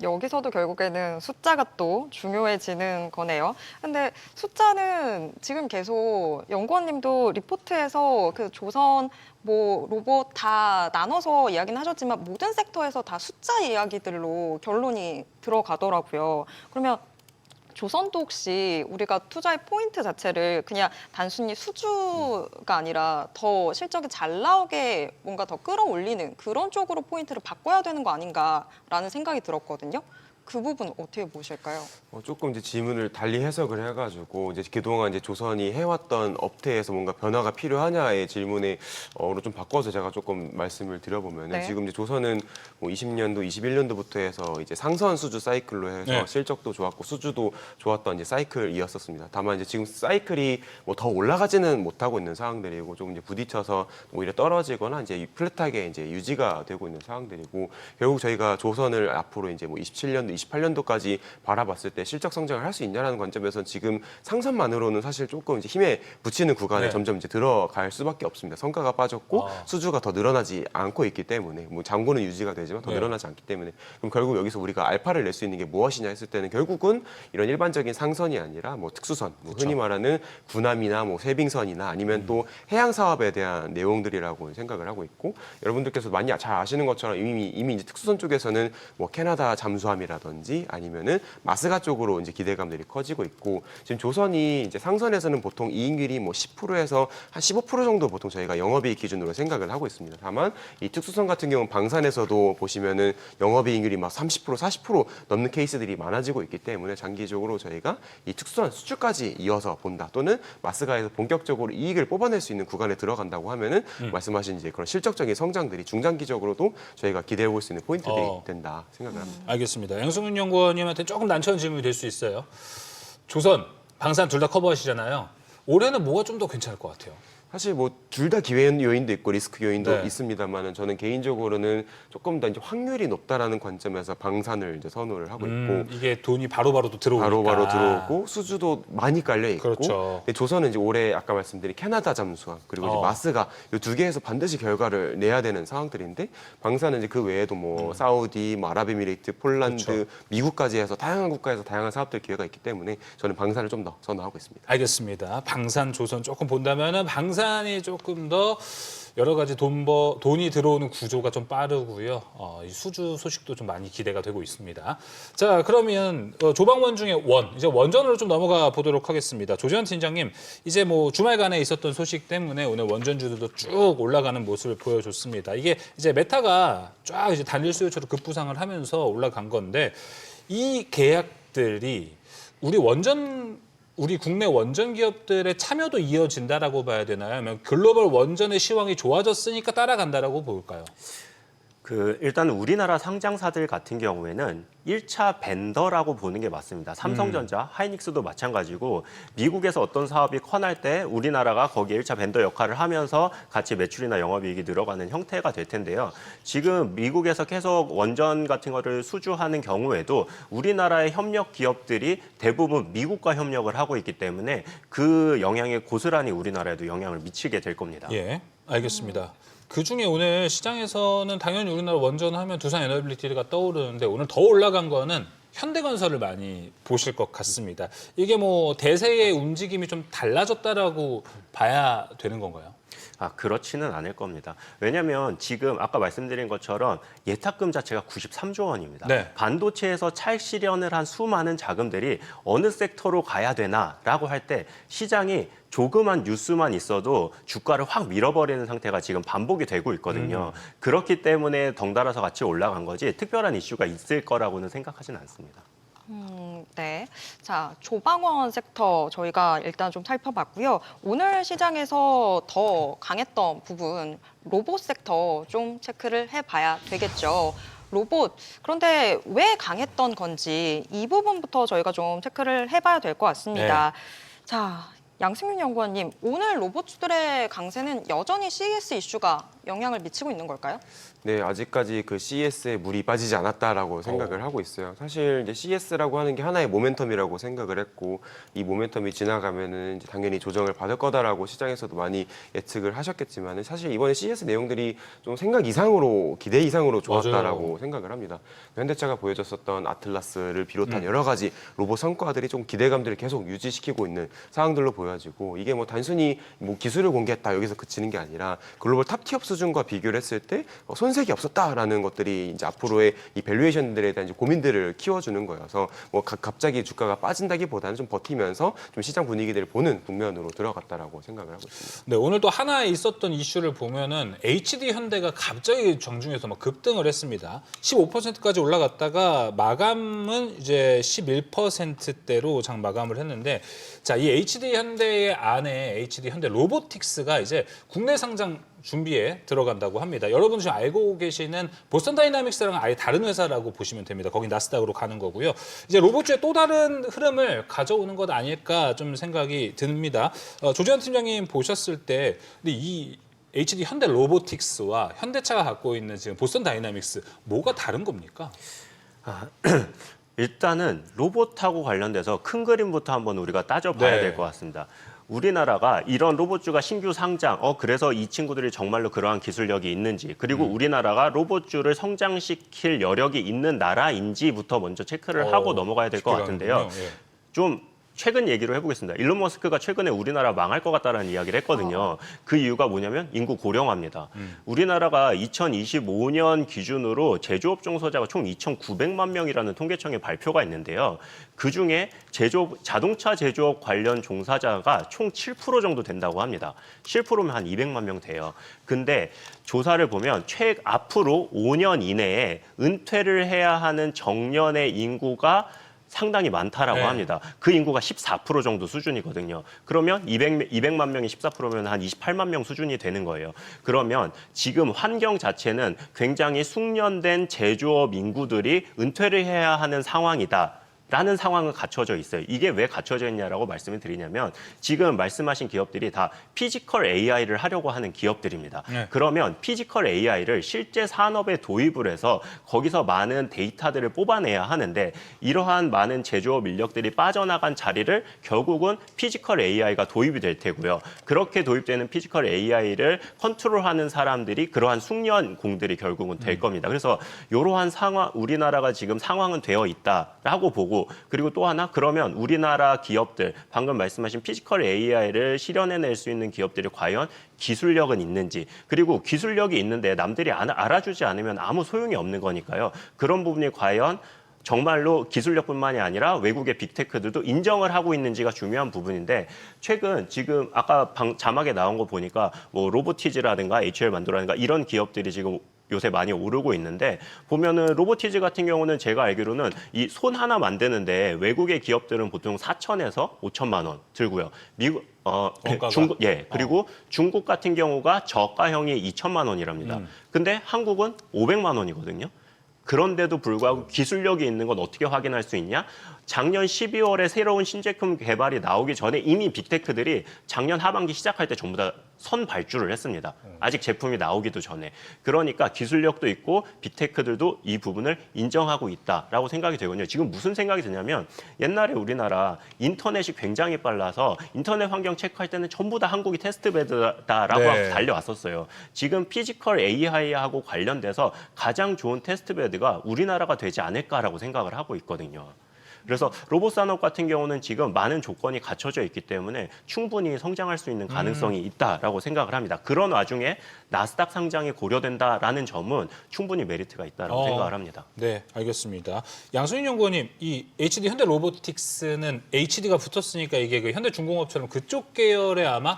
여기서도 결국에는 숫자가 또 중요해지는 거네요. 근데 숫자는 지금 계속 연구원님도 리포트에서 그 조선, 뭐 로봇 다 나눠서 이야기는 하셨지만 모든 섹터에서 다 숫자 이야기들로 결론이 들어가더라고요. 그러면 조선도 혹시 우리가 투자의 포인트 자체를 그냥 단순히 수주가 아니라 더 실적이 잘 나오게 뭔가 더 끌어올리는 그런 쪽으로 포인트를 바꿔야 되는 거 아닌가라는 생각이 들었거든요. 그 부분 어떻게 보실까요? 조금 이제 질문을 달리 해석을 해가지고 이제 그동안 이제 조선이 해왔던 업태에서 뭔가 변화가 필요하냐의 질문에 어로 좀 바꿔서 제가 조금 말씀을 드려보면은 네. 지금 이제 조선은 뭐 20년도, 21년도부터 해서 이제 상선 수주 사이클로 해서 네. 실적도 좋았고 수주도 좋았던 이제 사이클이었었습니다. 다만 이제 지금 사이클이 뭐 더 올라가지는 못하고 있는 상황들이고 조금 이제 부딪혀서 오히려 떨어지거나 이제 플랫하게 이제 유지가 되고 있는 상황들이고 결국 저희가 조선을 앞으로 이제 뭐 27년도, 28년도까지 바라봤을 때 실적 성장을 할 수 있냐라는 관점에서는 지금 상선만으로는 사실 조금 이제 힘에 붙이는 구간에 네. 점점 이제 들어갈 수밖에 없습니다. 성과가 빠졌고 수주가 더 늘어나지 않고 있기 때문에 뭐 잔고는 유지가 되지만 더 네. 늘어나지 않기 때문에 그럼 결국 여기서 우리가 알파를 낼 수 있는 게 무엇이냐 했을 때는 결국은 이런 일반적인 상선이 아니라 뭐 특수선, 뭐 흔히 말하는 군함이나 뭐 세빙선이나 아니면 또 해양 사업에 대한 내용들이라고 생각을 하고 있고 여러분들께서 많이 잘 아시는 것처럼 이미 이제 특수선 쪽에서는 뭐 캐나다 잠수함이라든지 아니면은 마스가 쪽으로 이제 기대감들이 커지고 있고 지금 조선이 이제 상선에서는 보통 이익률이 뭐 10%에서 한 15% 정도 보통 저희가 영업이익 기준으로 생각을 하고 있습니다. 다만 이 특수선 같은 경우는 방산에서도 보시면은 영업이익률이 막 30%, 40% 넘는 케이스들이 많아지고 있기 때문에 장기적으로 저희가 이 특수선 수출까지 이어서 본다 또는 마스가에서 본격적으로 이익을 뽑아낼 수 있는 구간에 들어간다고 하면은 말씀하신 이제 그런 실적적인 성장들이 중장기적으로도 저희가 기대해 볼 수 있는 포인트들이 된다 생각을 합니다. 알겠습니다. 양승훈 연구원님한테 조금 난처한 질문이 될 수 있어요. 조선, 방산 둘 다 커버하시잖아요. 올해는 뭐가 좀 더 괜찮을 것 같아요? 사실 뭐 둘 다 기회 요인도 있고 리스크 요인도 네. 있습니다만은 저는 개인적으로는 조금 더 이제 확률이 높다라는 관점에서 방산을 이제 선호를 하고 있고 이게 돈이 바로바로 또 들어오니까. 바로바로 들어오고 수주도 많이 깔려 있고 그렇죠. 근데 조선은 이제 올해 아까 말씀드린 캐나다 잠수함 그리고 이제 마스가 이 두 개에서 반드시 결과를 내야 되는 상황들인데 방사는 이제 그 외에도 뭐 사우디, 뭐 아랍에미레이트, 폴란드, 그렇죠. 미국까지 해서 다양한 국가에서 다양한 사업들 기회가 있기 때문에 저는 방산을 좀 더 선호하고 있습니다. 알겠습니다. 방산, 조선 조금 본다면은 방산이 조금 더 여러 가지 돈이 들어오는 구조가 좀 빠르고요. 이 수주 소식도 좀 많이 기대가 되고 있습니다. 자, 그러면 조방원 중에 이제 원전으로 좀 넘어가 보도록 하겠습니다. 조재현 팀장님, 이제 뭐 주말간에 있었던 소식 때문에 오늘 원전주들도 쭉 올라가는 모습을 보여줬습니다. 이게 이제 메타가 쫙 이제 단일 수요처럼 급부상을 하면서 올라간 건데 이 계약들이 우리 국내 원전 기업들의 참여도 이어진다라고 봐야 되나요? 아니면 글로벌 원전의 시황이 좋아졌으니까 따라간다라고 볼까요? 일단 우리나라 상장사들 같은 경우에는 1차 벤더라고 보는 게 맞습니다. 삼성전자, 하이닉스도 마찬가지고 미국에서 어떤 사업이 커날 때 우리나라가 거기에 1차 벤더 역할을 하면서 같이 매출이나 영업이익이 늘어가는 형태가 될 텐데요. 지금 미국에서 계속 원전 같은 거를 수주하는 경우에도 우리나라의 협력 기업들이 대부분 미국과 협력을 하고 있기 때문에 그 영향이 고스란히 우리나라에도 영향을 미치게 될 겁니다. 예, 알겠습니다. 그중에 오늘 시장에서는 당연히 우리나라 원전 하면 두산 에너빌리티가 떠오르는데 오늘 더 올라간 거는 현대건설을 많이 보실 것 같습니다. 이게 뭐 대세의 움직임이 좀 달라졌다라고 봐야 되는 건가요? 그렇지는 않을 겁니다. 왜냐하면 지금 아까 말씀드린 것처럼 예탁금 자체가 93조 원입니다. 네. 반도체에서 찰실현을 한 수많은 자금들이 어느 섹터로 가야 되나라고 할 때 시장이 조그만 뉴스만 있어도 주가를 확 밀어버리는 상태가 지금 반복이 되고 있거든요. 그렇기 때문에 덩달아서 같이 올라간 거지 특별한 이슈가 있을 거라고는 생각하지는 않습니다. 네. 자, 조방원 섹터 저희가 일단 좀 살펴봤고요. 오늘 시장에서 더 강했던 부분, 로봇 sektor 좀 체크를 해봐야 되겠죠. 로봇, 그런데 왜 강했던 건지 이 부분부터 저희가 좀 체크를 해봐야 될 것 같습니다. 자, 양승윤 연구원님, 오늘 로봇주들의 강세는 여전히 CES 이슈가 영향을 미치고 있는 걸까요? 네, 아직까지 그 CES에 물이 빠지지 않았다라고 생각을 하고 있어요. 사실 이제 CES라고 하는 게 하나의 모멘텀이라고 생각을 했고 이 모멘텀이 지나가면은 이제 당연히 조정을 받을 거다라고 시장에서도 많이 예측을 하셨겠지만 사실 이번에 CES 내용들이 좀 생각 이상으로 기대 이상으로 좋았다라고 맞아요. 생각을 합니다. 현대차가 보여줬었던 아틀라스를 비롯한 여러 가지 로봇 성과들이 좀 기대감들을 계속 유지시키고 있는 상황들로 보여지고 이게 뭐 단순히 뭐 기술을 공개했다 여기서 그치는 게 아니라 글로벌 탑티업 수준과 비교를 했을 때 손색이 없었다라는 것들이 이제 앞으로의 이 밸류에이션들에 대한 이제 고민들을 키워주는 거여서 뭐 갑자기 주가가 빠진다기보다는 좀 버티면서 좀 시장 분위기들을 보는 국면으로 들어갔다라고 생각을 하고 있습니다. 네, 오늘 또 하나 있었던 이슈를 보면은 HD 현대가 갑자기 정중에서 막 급등을 했습니다. 15%까지 올라갔다가 마감은 이제 11%대로 장 마감을 했는데, 자, 이 HD 현대의 안에 HD 현대 로보틱스가 이제 국내 상장 준비에 들어간다고 합니다. 여러분 지금 알고 계시는 보스턴 다이나믹스랑 아예 다른 회사라고 보시면 됩니다. 거기 나스닥으로 가는 거고요. 이제 로봇주의 또 다른 흐름을 가져오는 것 아닐까 좀 생각이 듭니다. 조재현 팀장님 보셨을 때 근데 이 HD 현대 로보틱스와 현대차가 갖고 있는 지금 보스턴 다이나믹스 뭐가 다른 겁니까? 일단은 로봇하고 관련돼서 큰 그림부터 한번 우리가 따져봐야 네. 될 것 같습니다. 우리나라가 이런 로봇주가 신규 상장, 그래서 이 친구들이 정말로 그러한 기술력이 있는지, 그리고 우리나라가 로봇주를 성장시킬 여력이 있는 나라인지부터 먼저 체크를 하고 넘어가야 될 것 같은데요. 예. 좀 최근 얘기로 해보겠습니다. 일론 머스크가 최근에 우리나라 망할 것 같다라는 이야기를 했거든요. 그 이유가 뭐냐면 인구 고령화입니다. 우리나라가 2025년 기준으로 제조업 종사자가 총 2,900만 명이라는 통계청의 발표가 있는데요. 그중에 자동차 제조업 관련 종사자가 총 7% 정도 된다고 합니다. 7%면 한 200만 명 돼요. 근데 조사를 보면 앞으로 5년 이내에 은퇴를 해야 하는 정년의 인구가 상당히 많다라고 네. 합니다. 그 인구가 14% 정도 수준이거든요. 그러면 200만 명이 14%면 한 28만 명 수준이 되는 거예요. 그러면 지금 환경 자체는 굉장히 숙련된 제조업 인구들이 은퇴를 해야 하는 상황이다. 라는 상황은 갖춰져 있어요. 이게 왜 갖춰져 있냐라고 말씀을 드리냐면 지금 말씀하신 기업들이 다 피지컬 AI를 하려고 하는 기업들입니다. 네. 그러면 피지컬 AI를 실제 산업에 도입을 해서 거기서 많은 데이터들을 뽑아내야 하는데 이러한 많은 제조업 인력들이 빠져나간 자리를 결국은 피지컬 AI가 도입이 될 테고요. 그렇게 도입되는 피지컬 AI를 컨트롤하는 사람들이 그러한 숙련공들이 결국은 될 겁니다. 그래서 이러한 상황, 우리나라가 지금 상황은 되어 있다라고 보고 그리고 또 하나 그러면 우리나라 기업들 방금 말씀하신 피지컬 AI를 실현해낼 수 있는 기업들이 과연 기술력은 있는지 그리고 기술력이 있는데 남들이 알아주지 않으면 아무 소용이 없는 거니까요. 그런 부분이 과연 정말로 기술력뿐만이 아니라 외국의 빅테크들도 인정을 하고 있는지가 중요한 부분인데 최근 지금 아까 자막에 나온 거 보니까 뭐 로보티즈라든가 HL 만두라든가 이런 기업들이 지금 요새 많이 오르고 있는데 보면은 로보티즈 같은 경우는 제가 알기로는 이 손 하나 만드는데 외국의 기업들은 보통 4천에서 5천만 원 들고요. 미국 중국 그리고 중국 같은 경우가 저가형이 2천만 원이랍니다. 근데 한국은 500만 원이거든요. 그런데도 불구하고 기술력이 있는 건 어떻게 확인할 수 있냐? 작년 12월에 새로운 신제품 개발이 나오기 전에 이미 빅테크들이 작년 하반기 시작할 때 전부 다 선발주를 했습니다. 아직 제품이 나오기도 전에. 그러니까 기술력도 있고 빅테크들도 이 부분을 인정하고 있다라고 생각이 되거든요. 지금 무슨 생각이 드냐면 옛날에 우리나라 인터넷이 굉장히 빨라서 인터넷 환경 체크할 때는 전부 다 한국이 테스트베드다라고 네. 하고 달려왔었어요. 지금 피지컬 AI하고 관련돼서 가장 좋은 테스트베드가 우리나라가 되지 않을까라고 생각을 하고 있거든요. 그래서 로봇 산업 같은 경우는 지금 많은 조건이 갖춰져 있기 때문에 충분히 성장할 수 있는 가능성이 있다라고 생각을 합니다. 그런 와중에 나스닥 상장이 고려된다라는 점은 충분히 메리트가 있다라고 생각을 합니다. 네, 알겠습니다. 양순인 연구원님, 이 HD 현대 로보틱스는 HD가 붙었으니까 이게 그 현대중공업처럼 그쪽 계열의 아마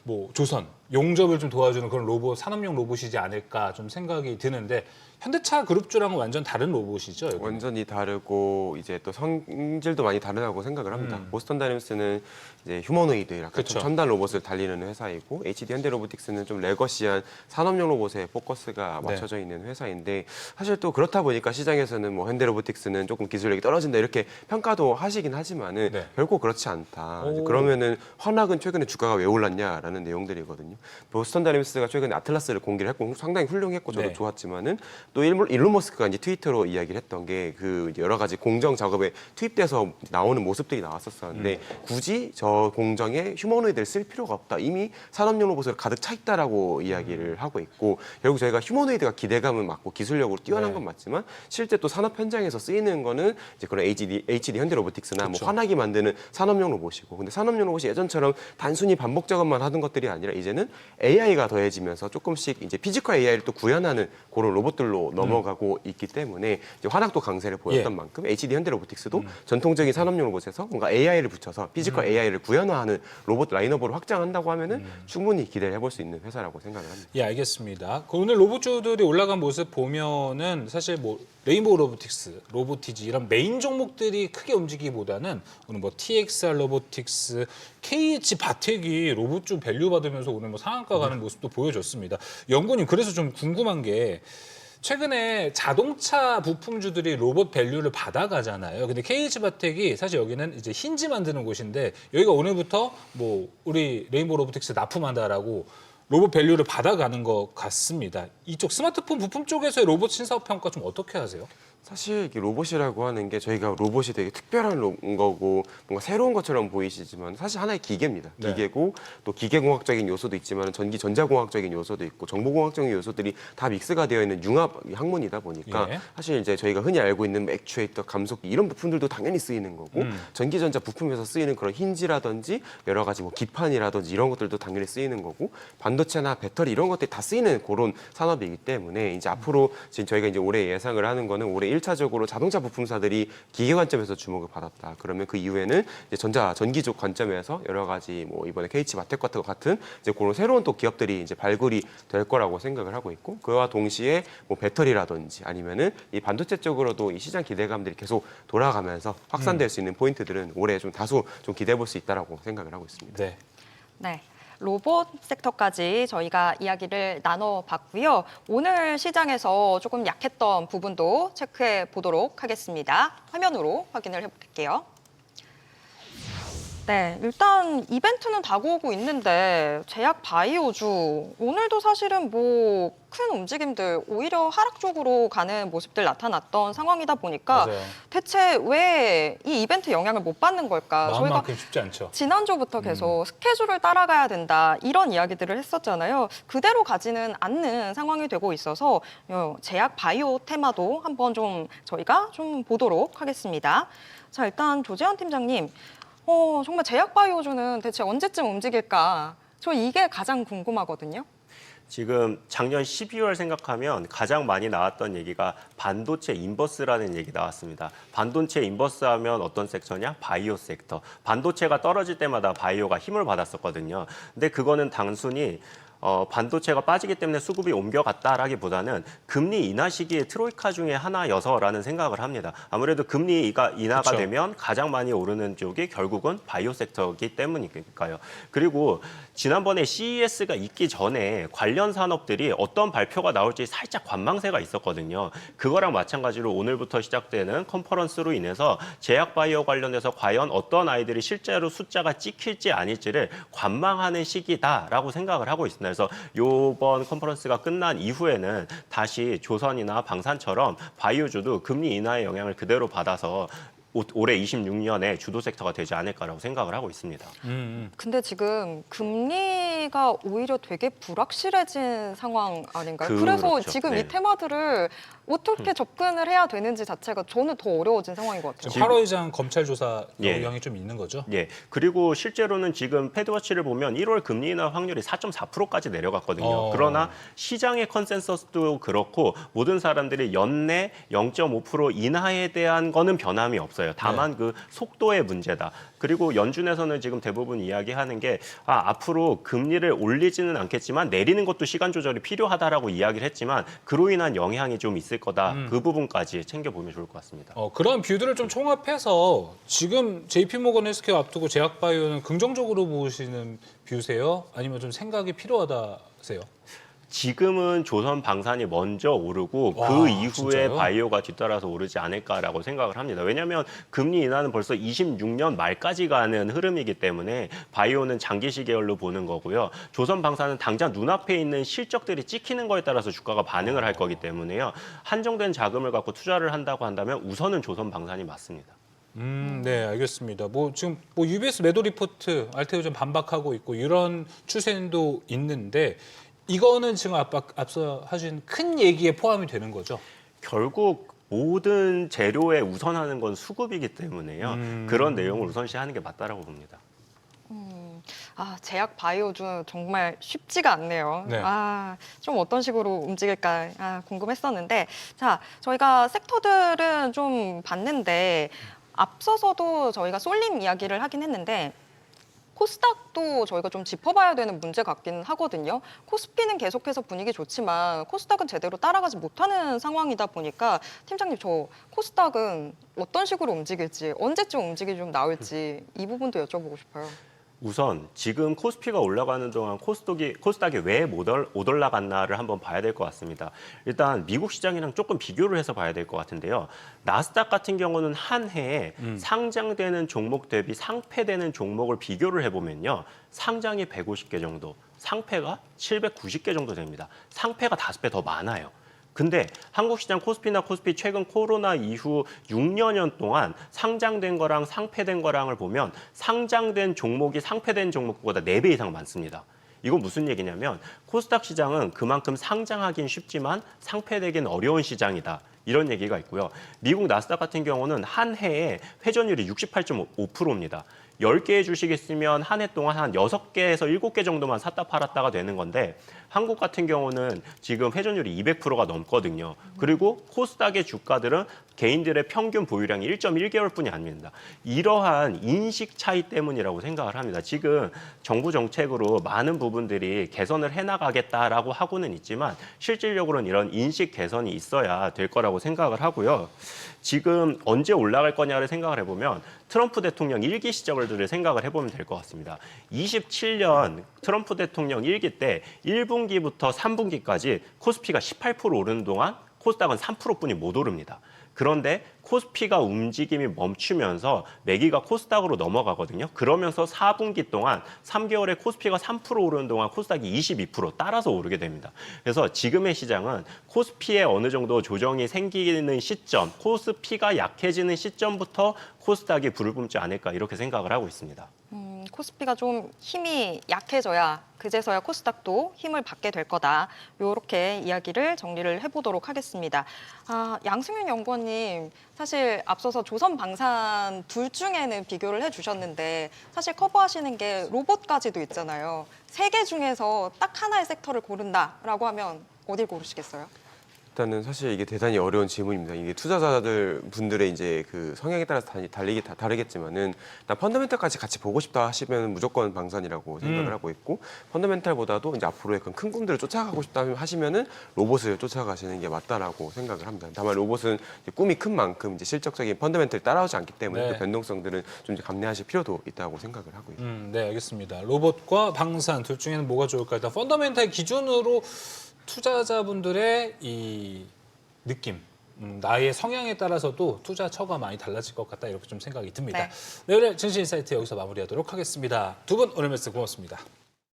뭐 조선, 용접을 좀 도와주는 그런 로봇, 산업용 로봇이지 않을까 좀 생각이 드는데 현대차 그룹주랑은 완전 다른 로봇이죠? 여기는? 완전히 다르고 이제 또 성질도 많이 다르다고 생각을 합니다. 보스턴 다이내믹스는 이제 휴머노이드, 약간 그쵸. 좀 첨단 로봇을 달리는 회사이고 HD 현대 로보틱스는 좀 레거시한 산업용 로봇에 포커스가 네. 맞춰져 있는 회사인데 사실 또 그렇다 보니까 시장에서는 뭐 현대 로보틱스는 조금 기술력이 떨어진다 이렇게 평가도 하시긴 하지만은 네. 결코 그렇지 않다. 오. 그러면은 환학은 최근에 주가가 왜 올랐냐라는 내용들이거든요. 보스턴 다이내믹스가 최근에 아틀라스를 공개를 했고 상당히 훌륭했고 저도 네. 좋았지만은 또 일론 머스크가 이제 트위터로 이야기를 했던 게 그 여러 가지 공정 작업에 투입돼서 나오는 모습들이 나왔었는데 굳이 저 공정에 휴머노이드를 쓸 필요가 없다. 이미 산업용 로봇으로 가득 차 있다라고 이야기를 하고 있고 결국 저희가 휴머노이드가 기대감은 맞고 기술력으로 뛰어난 네. 건 맞지만 실제 또 산업 현장에서 쓰이는 거는 이제 그런 HD 현대 로보틱스나 그쵸. 뭐 환하게 만드는 산업용 로봇이고 근데 산업용 로봇이 예전처럼 단순히 반복 작업만 하는 것들이 아니라 이제는 이후에는 AI가 더해지면서 조금씩 이제 피지컬 AI를 또 구현하는 그런 로봇들로 넘어가고 있기 때문에 이제 환학도 강세를 보였던 예. 만큼 HD 현대로보틱스도 전통적인 산업용 로봇에서 뭔가 AI를 붙여서 피지컬 AI를 구현화하는 로봇 라인업으로 확장한다고 하면은 충분히 기대를 해볼 수 있는 회사라고 생각을 합니다. 예, 알겠습니다. 오늘 로봇주들이 올라간 모습 보면은 사실 뭐 레인보우 로보틱스, 로보티지 이런 메인 종목들이 크게 움직이기보다는 오늘 뭐 TXR 로보틱스, KH 바텍이 로봇주 밸류 받으면서 오늘 뭐 상한가 가는 모습도 보여줬습니다. 연구님, 그래서 좀 궁금한 게 최근에 자동차 부품주들이 로봇 밸류를 받아가잖아요. 근데 KH 바텍이 사실 여기는 이제 힌지 만드는 곳인데 여기가 오늘부터 뭐 우리 레인보우 로보틱스 납품한다라고 로봇 밸류를 받아가는 것 같습니다. 이쪽 스마트폰 부품 쪽에서의 로봇 신사업 평가 좀 어떻게 하세요? 사실 이게 로봇이라고 하는 게 저희가 로봇이 되게 특별한 거고 뭔가 새로운 것처럼 보이시지만 사실 하나의 기계입니다. 네. 기계고 또 기계공학적인 요소도 있지만 전자공학적인 요소도 있고 정보공학적인 요소들이 다 믹스가 되어 있는 융합 학문이다 보니까 예. 사실 이제 저희가 흔히 알고 있는 액추에이터, 감속기 이런 부품들도 당연히 쓰이는 거고 전기전자 부품에서 쓰이는 그런 힌지라든지 여러 가지 뭐 기판이라든지 이런 것들도 당연히 쓰이는 거고 반도체나 배터리 이런 것들이 다 쓰이는 그런 산업이기 때문에 이제 앞으로 지금 저희가 이제 올해 예상을 하는 거는 올해 1차적으로 자동차 부품사들이 기계 관점에서 주목을 받았다. 그러면 그 이후에는 이제 전기적 관점에서 여러 가지 뭐 이번에 KH 바텍 같은 이제 그런 새로운 또 기업들이 이제 발굴이 될 거라고 생각을 하고 있고 그와 동시에 뭐 배터리라든지 아니면은 이 반도체 쪽으로도 이 시장 기대감들이 계속 돌아가면서 확산될 수 있는 포인트들은 올해 좀 다소 좀 기대해 볼 수 있다라고 생각을 하고 있습니다. 네. 네. 로봇 섹터까지 저희가 이야기를 나눠봤고요. 오늘 시장에서 조금 약했던 부분도 체크해 보도록 하겠습니다. 화면으로 확인을 해볼게요. 네, 일단 이벤트는 다가오고 있는데 제약 바이오주 오늘도 사실은 뭐 큰 움직임들 오히려 하락 쪽으로 가는 모습들 나타났던 상황이다 보니까 맞아요. 대체 왜 이 이벤트 영향을 못 받는 걸까? 마음만큼 쉽지 않죠. 지난주부터 계속 스케줄을 따라가야 된다 이런 이야기들을 했었잖아요. 그대로 가지는 않는 상황이 되고 있어서 제약 바이오 테마도 한번 좀 저희가 좀 보도록 하겠습니다. 자, 일단 조재현 팀장님, 정말 제약 바이오주는 대체 언제쯤 움직일까? 저 이게 가장 궁금하거든요. 지금 작년 12월 생각하면 가장 많이 나왔던 얘기가 반도체 인버스라는 얘기 나왔습니다. 반도체 인버스 하면 어떤 섹터냐? 바이오 섹터. 반도체가 떨어질 때마다 바이오가 힘을 받았었거든요. 근데 그거는 단순히 반도체가 빠지기 때문에 수급이 옮겨갔다라기보다는 금리 인하 시기의 트로이카 중에 하나여서라는 생각을 합니다. 아무래도 금리 인하가 그쵸. 되면 가장 많이 오르는 쪽이 결국은 바이오 섹터이기 때문이니까요. 그리고 지난번에 CES가 있기 전에 관련 산업들이 어떤 발표가 나올지 살짝 관망세가 있었거든요. 그거랑 마찬가지로 오늘부터 시작되는 컨퍼런스로 인해서 제약 바이오 관련해서 과연 어떤 아이들이 실제로 숫자가 찍힐지 아닐지를 관망하는 시기다라고 생각을 하고 있습니다. 그래서 이번 컨퍼런스가 끝난 이후에는 다시 조선이나 방산처럼 바이오주도 금리 인하의 영향을 그대로 받아서 올해 26년에 주도 섹터가 되지 않을까라고 생각을 하고 있습니다. 근데 지금 금리가 오히려 되게 불확실해진 상황 아닌가요? 그래서 그렇죠. 지금 네. 이 테마들을 어떻게 접근을 해야 되는지 자체가 저는 더 어려워진 상황인 것 같아요. 지금 8월 의장 검찰 조사 예. 영향이 좀 있는 거죠? 예. 그리고 실제로는 지금 패드워치를 보면 1월 금리 인하 확률이 4.4%까지 내려갔거든요. 그러나 시장의 컨센서스도 그렇고 모든 사람들이 연내 0.5% 인하에 대한 거는 변함이 없어요. 다만 그 속도의 문제다. 그리고 연준에서는 지금 대부분 이야기하는 게 앞으로 금리를 올리지는 않겠지만 내리는 것도 시간 조절이 필요하다라고 이야기를 했지만 그로 인한 영향이 좀 있을 거다. 그 부분까지 챙겨보면 좋을 것 같습니다. 그런 뷰들을 좀 총합해서 지금 JP모건 헬스케어 앞두고 제약바이오는 긍정적으로 보시는 뷰세요? 아니면 좀 생각이 필요하다세요? 지금은 조선 방산이 먼저 오르고 와, 그 이후에 진짜요? 바이오가 뒤따라서 오르지 않을까라고 생각을 합니다. 왜냐하면 금리 인하는 벌써 26년 말까지 가는 흐름이기 때문에 바이오는 장기시 계열로 보는 거고요. 조선 방산은 당장 눈앞에 있는 실적들이 찍히는 거에 따라서 주가가 반응을 할 거기 때문에요. 한정된 자금을 갖고 투자를 한다고 한다면 우선은 조선 방산이 맞습니다. 네, 알겠습니다. 지금 UBS 매도 리포트 알테오 좀 반박하고 있고 이런 추세도 있는데 이거는 지금 앞서 하신 큰 얘기에 포함이 되는 거죠? 결국 모든 재료에 우선하는 건 수급이기 때문에요. 그런 내용을 우선시하는 게 맞다라고 봅니다. 제약 바이오주 정말 쉽지가 않네요. 네. 좀 어떤 식으로 움직일까 궁금했었는데, 자, 저희가 섹터들은 좀 봤는데, 앞서서도 저희가 쏠림 이야기를 하긴 했는데, 코스닥도 저희가 좀 짚어봐야 되는 문제 같긴 하거든요. 코스피는 계속해서 분위기 좋지만 코스닥은 제대로 따라가지 못하는 상황이다 보니까 팀장님, 저 코스닥은 어떤 식으로 움직일지, 언제쯤 움직임이 좀 나올지 이 부분도 여쭤보고 싶어요. 우선 지금 코스피가 올라가는 동안 코스닥이 왜 못 올라갔나를 한번 봐야 될 것 같습니다. 일단 미국 시장이랑 조금 비교를 해서 봐야 될 것 같은데요. 나스닥 같은 경우는 한 해에 상장되는 종목 대비 상폐되는 종목을 비교를 해보면요. 상장이 150개 정도, 상폐가 790개 정도 됩니다. 상폐가 5배 더 많아요. 근데 한국 시장 코스피나 코스피 최근 코로나 이후 6년 동안 상장된 거랑 상폐된 거랑을 보면 상장된 종목이 상폐된 종목보다 4배 이상 많습니다. 이건 무슨 얘기냐면 코스닥 시장은 그만큼 상장하긴 쉽지만 상폐되긴 어려운 시장이다. 이런 얘기가 있고요. 미국 나스닥 같은 경우는 한 해에 회전율이 68.5%입니다. 10개의 주식이 있으면 한 해 동안 한 6개에서 7개 정도만 샀다 팔았다가 되는 건데 한국 같은 경우는 지금 회전율이 200%가 넘거든요. 그리고 코스닥의 주가들은 개인들의 평균 보유량이 1.1개월뿐이 아닙니다. 이러한 인식 차이 때문이라고 생각을 합니다. 지금 정부 정책으로 많은 부분들이 개선을 해나가겠다라고 하고는 있지만 실질적으로는 이런 인식 개선이 있어야 될 거라고 생각을 하고요. 지금 언제 올라갈 거냐를 생각을 해보면 트럼프 대통령 1기 시절을 생각을 해보면 될 것 같습니다. 27년 트럼프 대통령 1기 때 1분기부터 3분기까지 코스피가 18% 오르는 동안 코스닥은 3%뿐이 못 오릅니다. 그런데 코스피가 움직임이 멈추면서 매기가 코스닥으로 넘어가거든요. 그러면서 4분기 동안 3개월에 코스피가 3% 오르는 동안 코스닥이 22% 따라서 오르게 됩니다. 그래서 지금의 시장은 코스피에 어느 정도 조정이 생기는 시점, 코스피가 약해지는 시점부터 코스닥이 불을 뿜지 않을까 이렇게 생각을 하고 있습니다. 코스피가 좀 힘이 약해져야 그제서야 코스닥도 힘을 받게 될 거다. 이렇게 이야기를 정리를 해보도록 하겠습니다. 양승윤 연구원님, 사실 앞서서 조선방산 둘 중에는 비교를 해주셨는데 사실 커버하시는 게 로봇까지도 있잖아요. 세 개 중에서 딱 하나의 섹터를 고른다라고 하면 어딜 고르시겠어요? 일단은 사실 이게 대단히 어려운 질문입니다. 이게 투자자들 분들의 이제 그 성향에 따라서 다르겠지만은 일단 펀더멘탈까지 같이 보고 싶다 하시면 무조건 방산이라고 생각을 하고 있고 펀더멘탈보다도 이제 앞으로 약간 큰 꿈들을 쫓아가고 싶다 하시면은 로봇을 쫓아가시는 게 맞다라고 생각을 합니다. 다만 로봇은 이제 꿈이 큰 만큼 이제 실적적인 펀더멘탈이 따라오지 않기 때문에 네. 그 변동성들은 좀 이제 감내하실 필요도 있다고 생각을 하고요. 네, 알겠습니다. 로봇과 방산 둘 중에는 뭐가 좋을까? 일단 펀더멘탈 기준으로 투자자분들의 이 느낌, 나의 성향에 따라서도 투자 처가 많이 달라질 것 같다 이렇게 좀 생각이 듭니다. 네. 네, 오늘 증시인사이트 여기서 마무리하도록 하겠습니다. 두 분 오늘 말씀 고맙습니다.